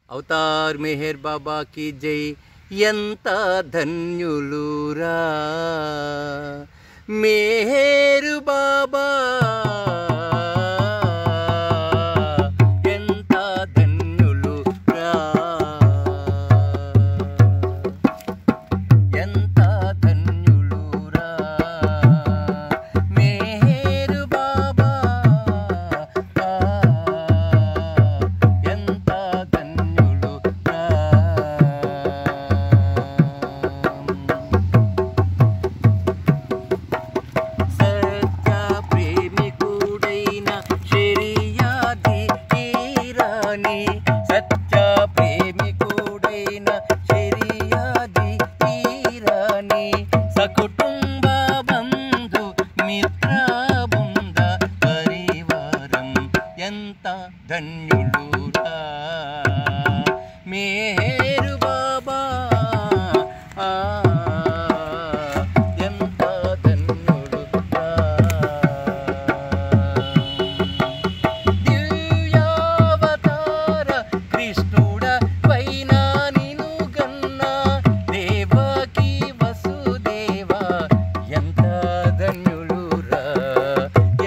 Avatar Meher బాబాకి జై. ఎంత ధన్యులురా మెహర్ బాబా, ఎంత ధన్యులురా, ఎంత ధన్యులురా మెహర్ బాబా, ఎంత ధన్యులురా. సత్య ప్రేమికుడైన షరియతి ఈరాని, సత్య ప్రేమికుడైన షరియతి ఈరాని, సకుటుంబ బంధు మిత్ర బృంద పరివారం, ఎంత ధన్యులురా మెహర్ బాబా, ఎంత ధన్యులురా. దివ్యావతార కృష్ణుడ పైన నిను గన్న దేవకి వసుదేవ, ఎంత ధన్యులురా,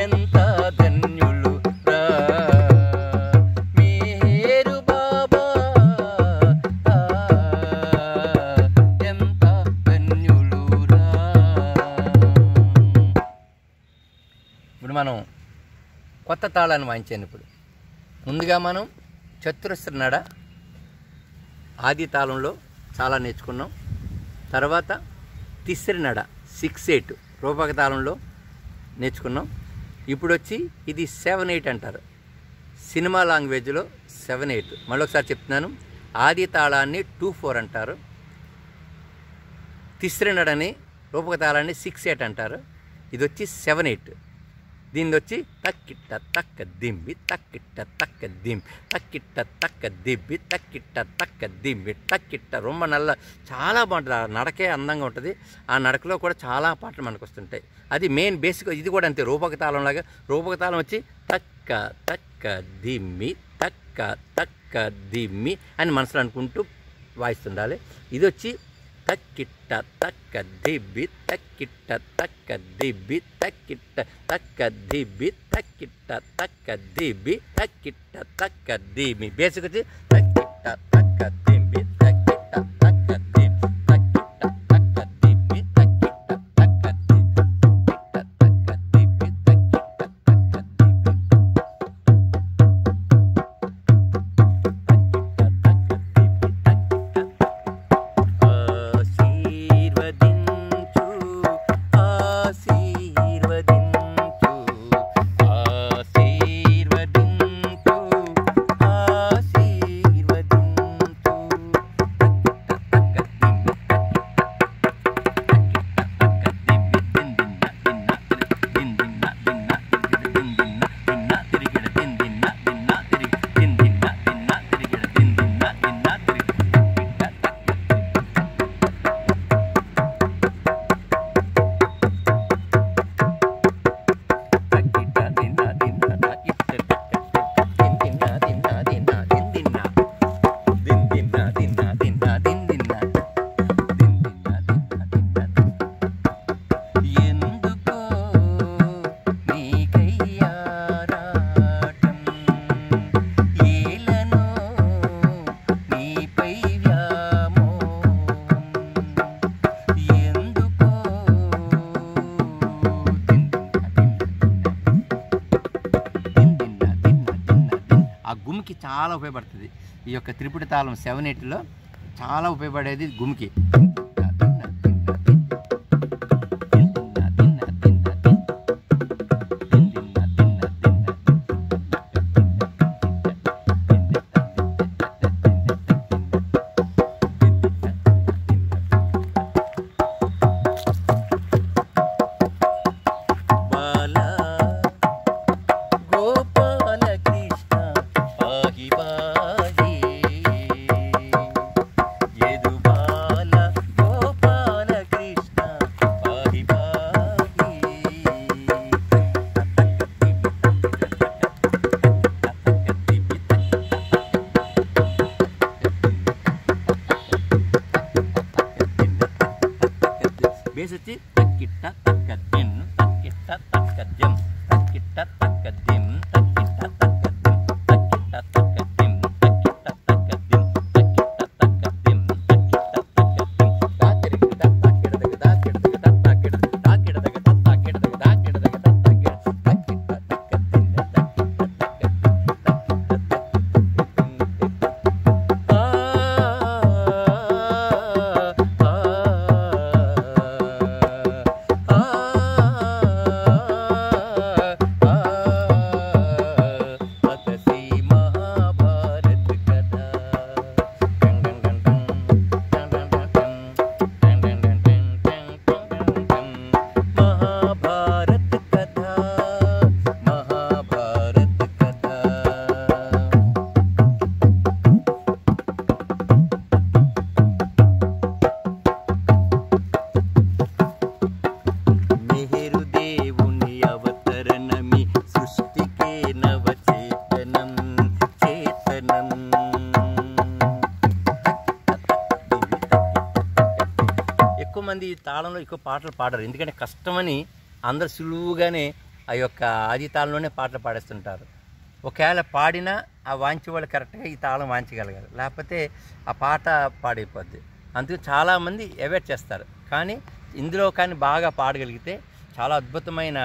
ఎంత ధన్యులురా మెహర్ బాబా, ఎంత ధన్యులురా. ఇప్పుడు మనం కొత్త తాళాన్ని వాయించాను. ఇప్పుడు ముందుగా మనం చతురస్ర నడ ఆది తాళంలో చాలా నేర్చుకున్నాం. తర్వాత తిస్రి నడ 6/8 రూపక తాళంలో నేర్చుకున్నాం. ఇప్పుడు వచ్చి ఇది 7/8 అంటారు సినిమా లాంగ్వేజ్లో. 7/8 మళ్ళీ ఒకసారి చెప్తున్నాను. ఆది తాళాన్ని 2/4 అంటారు. తిస్రి నడని రూపక తాళాన్ని 6/8 అంటారు. ఇది వచ్చి 7/8. దీనిది వచ్చి తక్కిట్ట తక్క దిమ్మి, తక్కిట్ట తక్క దిమ్, తక్కిట్ట తక్క దిబ్బి, తక్కిట్ట తక్క దిమ్మి, తక్కిట్ట. రొమ్మ నల్ల చాలా బాగుంటుంది. ఆ నడకే అందంగా ఉంటుంది. ఆ నడకలో కూడా చాలా పాటలు మనకు వస్తుంటాయి. అది మెయిన్ బేసిక్. ఇది కూడా అంతే రూపక తాళంలాగా. రూపక తాళం వచ్చి తక్క తక్క దిమ్మి, తక్క తక్క దిమ్మి అని మనసులో అనుకుంటూ వాయిస్తుండాలి. ఇది వచ్చి తక్కిట్ట తక్క దిబ్బి, తక్కిట్ట తక్క దిబ్బి, తక్కిట్ట తక్క దిబ్బి, తక్కిట్ట తక్క దిబ్బి, తక్కిట్ట తక్క దిమ్మి. బేసిక్ వచ్చి తక్కిట్ట తక్క దిమ్మి, తక్కిట్ట తక్క దిమ్మి, తక్కిట్ట తక్క దిమ్మి, తక్కిట్ట తక్క దిమ్మి, తక్కిట్ట తక్క దిమ్మి, తక్కిట్ట తక్క దిమ్మి. గుమ్కి చాలా ఉపయోగపడుతుంది. ఈ యొక్క త్రిపుటి తాళం 7/8లో చాలా ఉపయోగపడేది గుమ్కి. చాలామంది ఈ తాళంలో ఎక్కువ పాటలు పాడరు, ఎందుకంటే కష్టమని అందరు సులువుగానే ఆ యొక్క ఆది తాళంలోనే పాటలు పాడేస్తుంటారు. ఒకవేళ పాడినా ఆ వాంచి వాళ్ళు కరెక్ట్గా ఈ తాళం వాంచగలగాలి, లేకపోతే ఆ పాట పాడైపోద్ది. అందుకు చాలామంది అవాయిడ్ చేస్తారు. కానీ ఇందులో కానీ బాగా పాడగలిగితే చాలా అద్భుతమైన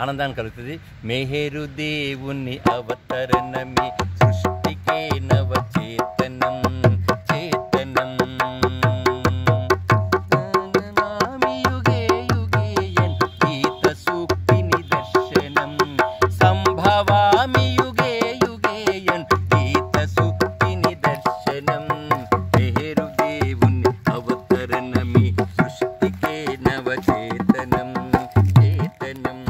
ఆనందాన్ని కలుగుతుంది. మెహరు దేవుని అవతరణమి సృష్టికే నవచేతనం చేతనం యుగే యుగేయన్ గీత సూక్తి నిదర్శనం సంభవామి యుగే యుగేయన్ గీత సూక్తి నిదర్శనం మెహరు దేవుని అవతరణమి సృష్టికే నవచేతనం చేతనం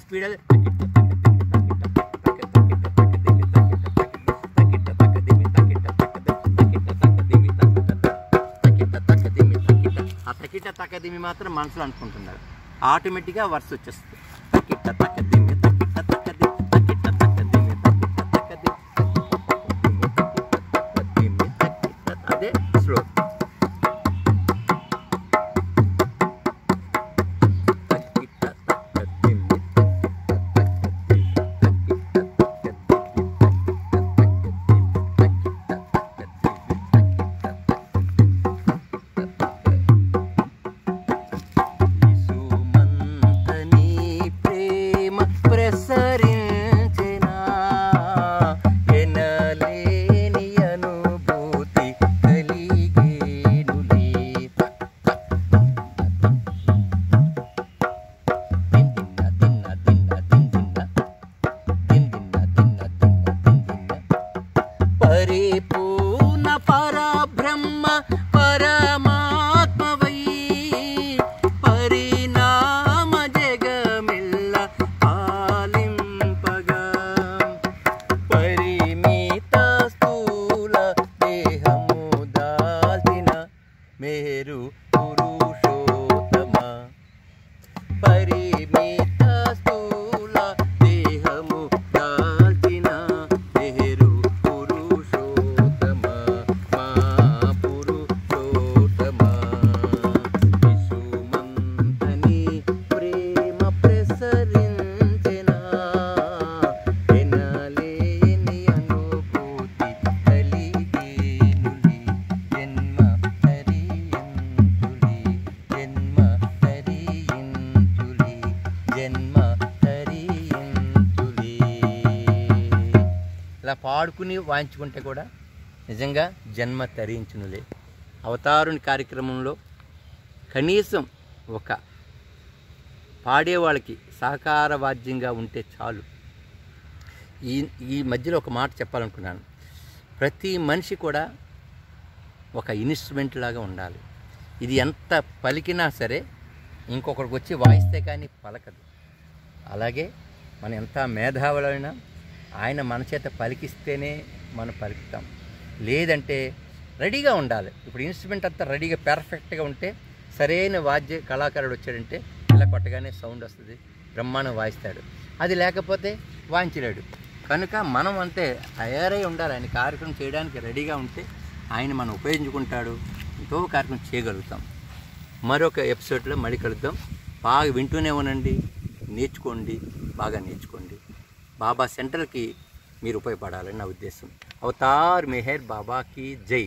స్పీడ్ ఆ తకిట తక్కదిమి మాత్రం మనసులో అనుకుంటున్నారు, ఆటోమేటిక్గా వర్స్ వచ్చేస్తుంది. తకిట తక్కదిమి తకిట తక్కదిమి తకిట తక్కదిమి తకిట తక్కదిమి అదే స్లో. పరిపూర్ణ పరబ్రహ్మ పరమాత్మవై పరిణామ జగమిల్ల పాలింపగా పరిమిత స్థూల దేహము దాల్చిన మేరు పురుషోత్తమ పరిమిత స్థూల దేహము దాల్చిన మేరు ఇలా పాడుకుని వాయించుకుంటే కూడా నిజంగా జన్మ తరించునులే. అవతారుని కార్యక్రమంలో కనీసం ఒక పాడేవాళ్ళకి సహకార వాద్యంగా ఉంటే చాలు. ఈ మధ్యలో ఒక మాట చెప్పాలనుకున్నాను. ప్రతి మనిషి కూడా ఒక ఇన్స్ట్రుమెంట్ లాగా ఉండాలి. ఇది ఎంత పలికినా సరే ఇంకొకరికి వచ్చి వాయిస్తే కానీ పలకదు. అలాగే మనం ఎంత మేధావులైనా ఆయన మన చేత పలికిస్తేనే మనం పలుకుతాం, లేదంటే రెడీగా ఉండాలి. ఇప్పుడు ఇన్స్ట్రుమెంట్ అంతా రెడీగా పర్ఫెక్ట్గా ఉంటే సరైన వాద్య కళాకారుడు వచ్చాడంటే ఇలా కొట్టగానే సౌండ్ వస్తుంది, బ్రహ్మాండం వాయిస్తాడు. అది లేకపోతే వాయించలేడు. కనుక మనం అంతే తయారై ఉండాలి. ఆయన కార్యక్రమం చేయడానికి రెడీగా ఉంటే ఆయన మనం ఉపయోగించుకుంటాడు, ఎంతో కార్యక్రమం చేయగలుగుతాం. మరొక ఎపిసోడ్లో మళ్ళీ కలుద్దాం. బాగా వింటూనే ఉండండి, నేర్చుకోండి, బాగా నేర్చుకోండి. బాబా సెంటర్కి మీరు ఉపయోగపడాలని నా ఉద్దేశం. అవతార్ మెహర్ బాబాకి జై.